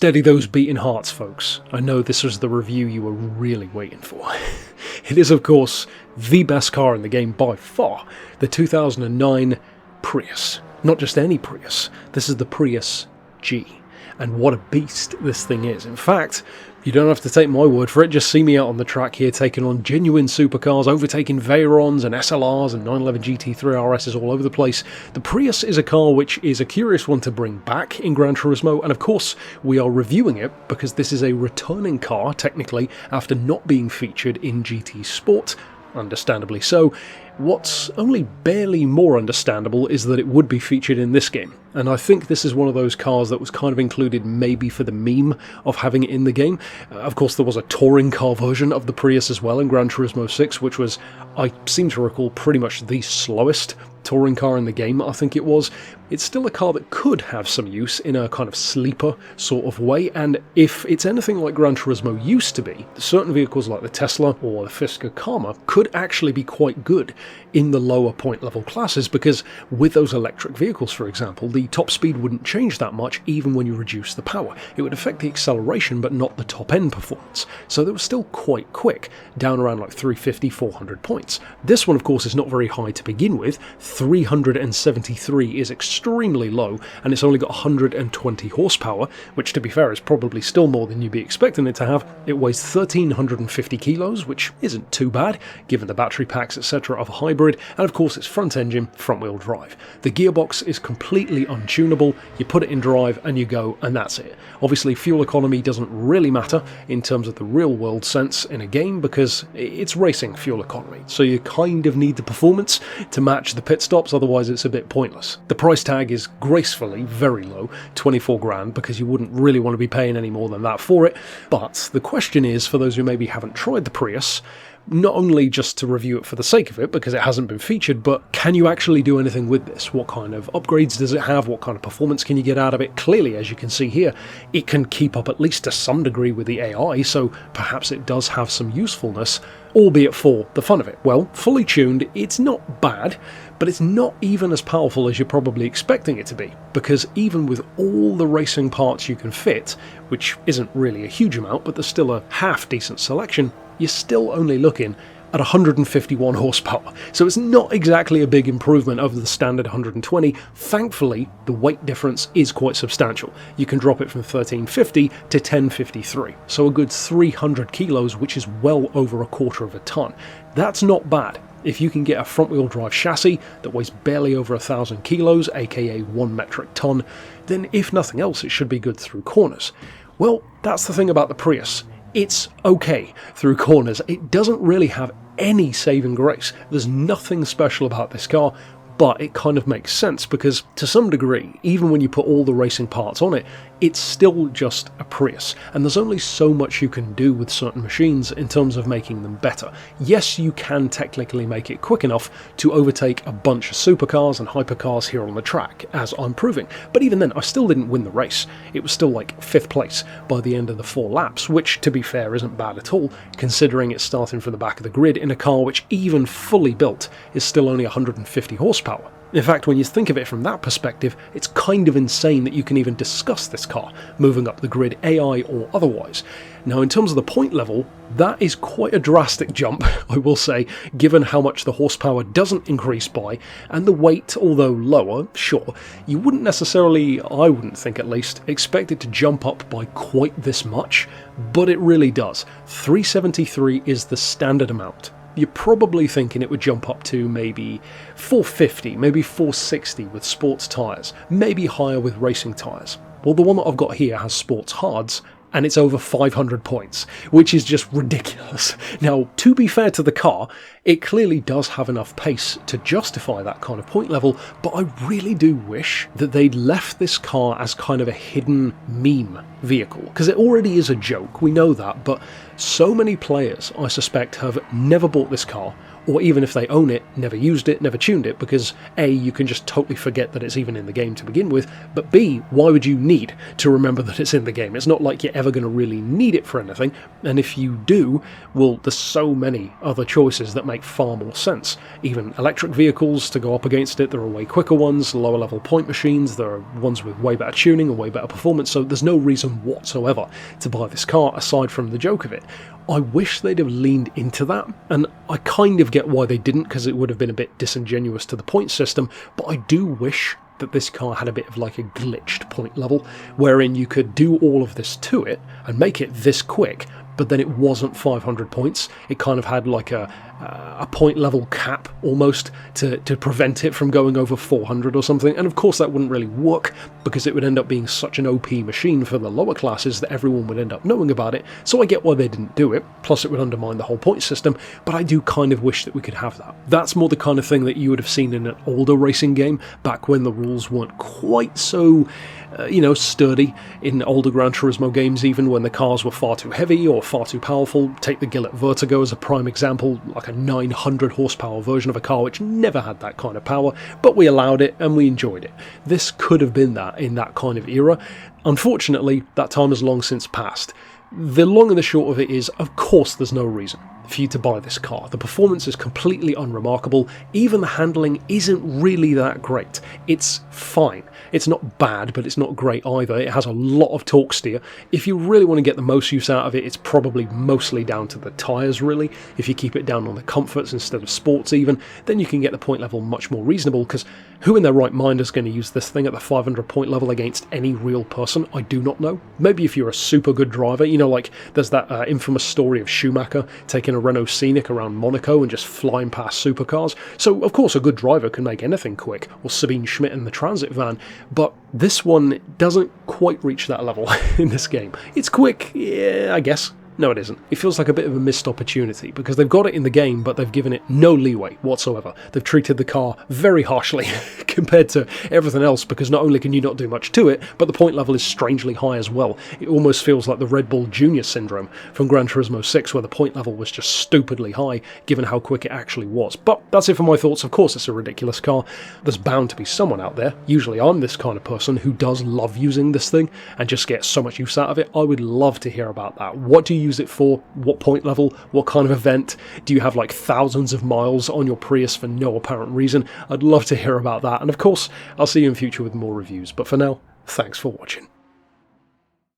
Steady those beating hearts, folks. I know this was the review you were really waiting for. It is, of course, the best car in the game by far, the 2009 Prius. Not just any Prius, this is the Prius G. And what a beast this thing is. In fact, you don't have to take my word for it, just see me out on the track here taking on genuine supercars, overtaking Veyrons and SLRs and 911 GT3 RSs all over the place. The Prius is a car which is a curious one to bring back in Gran Turismo, and of course we are reviewing it because this is a returning car, technically, after not being featured in GT Sport, understandably so. What's only barely more understandable is that it would be featured in this game, and I think this is one of those cars that was kind of included maybe for the meme of having it in the game. Of course, there was a touring car version of the Prius as well in Gran Turismo 6, which was, I seem to recall, pretty much the slowest touring car in the game, I think it was. It's still a car that could have some use in a kind of sleeper sort of way, and if it's anything like Gran Turismo used to be, certain vehicles like the Tesla or the Fisker Karma could actually be quite good in the lower point level classes, because with those electric vehicles, for example, the top speed wouldn't change that much even when you reduce the power. It would affect the acceleration but not the top end performance, so they were still quite quick, down around like 350, 400 points. This one, of course, is not very high to begin with. 373 is extremely low, and it's only got 120 horsepower, which, to be fair, is probably still more than you'd be expecting it to have. It weighs 1,350 kilos, which isn't too bad, given the battery packs, etc. of a hybrid, and of course it's front engine, front wheel drive. The gearbox is completely untunable, you put it in drive and you go, and that's it. Obviously fuel economy doesn't really matter in terms of the real world sense in a game, because it's racing fuel economy, so you kind of need the performance to match the pit stops, otherwise it's a bit pointless. The price tag is gracefully very low, 24 grand, because you wouldn't really want to be paying any more than that for it. But the question is, for those who maybe haven't tried the Prius, not only just to review it for the sake of it, because it hasn't been featured, but can you actually do anything with this? What kind of upgrades does it have? What kind of performance can you get out of it? Clearly, as you can see here, it can keep up at least to some degree with the AI, so perhaps it does have some usefulness, albeit for the fun of it. Well, fully tuned, it's not bad, but it's not even as powerful as you're probably expecting it to be, because even with all the racing parts you can fit, which isn't really a huge amount, but there's still a half decent selection, you're still only looking at 151 horsepower, so it's not exactly a big improvement over the standard 120. Thankfully, the weight difference is quite substantial. You can drop it from 1350 to 1053, so a good 300 kilos, which is well over a quarter of a ton. That's not bad. If you can get a front-wheel drive chassis that weighs barely over 1,000 kilos, aka 1 metric ton, then if nothing else, it should be good through corners. Well, that's the thing about the Prius. It's okay through corners. It doesn't really have any saving grace. There's nothing special about this car, but it kind of makes sense because, to some degree, even when you put all the racing parts on it, it's still just a Prius, and there's only so much you can do with certain machines in terms of making them better. Yes, you can technically make it quick enough to overtake a bunch of supercars and hypercars here on the track, as I'm proving, but even then I still didn't win the race. It was still like 5th place by the end of the 4 laps, which, to be fair, isn't bad at all, considering it's starting from the back of the grid in a car which, even fully built, is still only 150 horsepower. In fact, when you think of it from that perspective, it's kind of insane that you can even discuss this car, moving up the grid, AI or otherwise. Now, in terms of the point level, that is quite a drastic jump, I will say, given how much the horsepower doesn't increase by, and the weight, although lower, sure, you wouldn't necessarily, I wouldn't think at least, expect it to jump up by quite this much, but it really does. 373 is the standard amount. You're probably thinking it would jump up to maybe 450, maybe 460 with sports tyres, maybe higher with racing tyres. Well, the one that I've got here has sports hards, and it's over 500 points, which is just ridiculous. Now, to be fair to the car, it clearly does have enough pace to justify that kind of point level, but I really do wish that they'd left this car as kind of a hidden meme vehicle, because it already is a joke, we know that, but So many players, I suspect, have never bought this car, or even if they own it, never used it, never tuned it, because A, you can just totally forget that it's even in the game to begin with, but B, why would you need to remember that it's in the game? It's not like you're ever going to really need it for anything, and if you do, well, there's so many other choices that make far more sense. Even electric vehicles to go up against it, there are way quicker ones, lower level point machines, there are ones with way better tuning and way better performance, so there's no reason whatsoever to buy this car aside from the joke of it. I wish they'd have leaned into that, and I kind of get why they didn't, because it would have been a bit disingenuous to the point system, but I do wish that this car had a bit of like a glitched point level, wherein you could do all of this to it and make it this quick, but then it wasn't 500 points. It kind of had like a point level cap almost to prevent it from going over 400 or something, and of course that wouldn't really work because it would end up being such an OP machine for the lower classes that everyone would end up knowing about it, so I get why they didn't do it, plus it would undermine the whole point system, but I do kind of wish that we could have that. That's more the kind of thing that you would have seen in an older racing game, back when the rules weren't quite so sturdy, in older Gran Turismo games, even when the cars were far too heavy or far too powerful. Take the Gillette Vertigo as a prime example, like a 900 horsepower version of a car which never had that kind of power, but we allowed it and we enjoyed it. This could have been that in that kind of era. Unfortunately, that time has long since passed. The long and the short of it is, of course there's no reason for you to buy this car. The performance is completely unremarkable, even the handling isn't really that great. It's fine. It's not bad, but it's not great either. It has a lot of torque steer. If you really want to get the most use out of it, it's probably mostly down to the tyres really. If you keep it down on the comforts instead of sports even, then you can get the point level much more reasonable, because who in their right mind is going to use this thing at the 500 point level against any real person? I do not know. Maybe if you're a super good driver, like there's that infamous story of Schumacher taking a Renault Scenic around Monaco and just flying past supercars. So of course a good driver can make anything quick, or Sabine Schmidt in the Transit van, but this one doesn't quite reach that level in this game. It's quick, yeah, I guess. No, it isn't. It feels like a bit of a missed opportunity, because they've got it in the game, but they've given it no leeway whatsoever. They've treated the car very harshly compared to everything else, because not only can you not do much to it, but the point level is strangely high as well. It almost feels like the Red Bull Junior syndrome from Gran Turismo 6, where the point level was just stupidly high, given how quick it actually was. But that's it for my thoughts. Of course it's a ridiculous car. There's bound to be someone out there, usually I'm this kind of person, who does love using this thing and just gets so much use out of it. I would love to hear about that. What do you use it for? What point level? What kind of event? Do you have like thousands of miles on your Prius for no apparent reason? I'd love to hear about that, and of course I'll see you in future with more reviews, but for now, thanks for watching.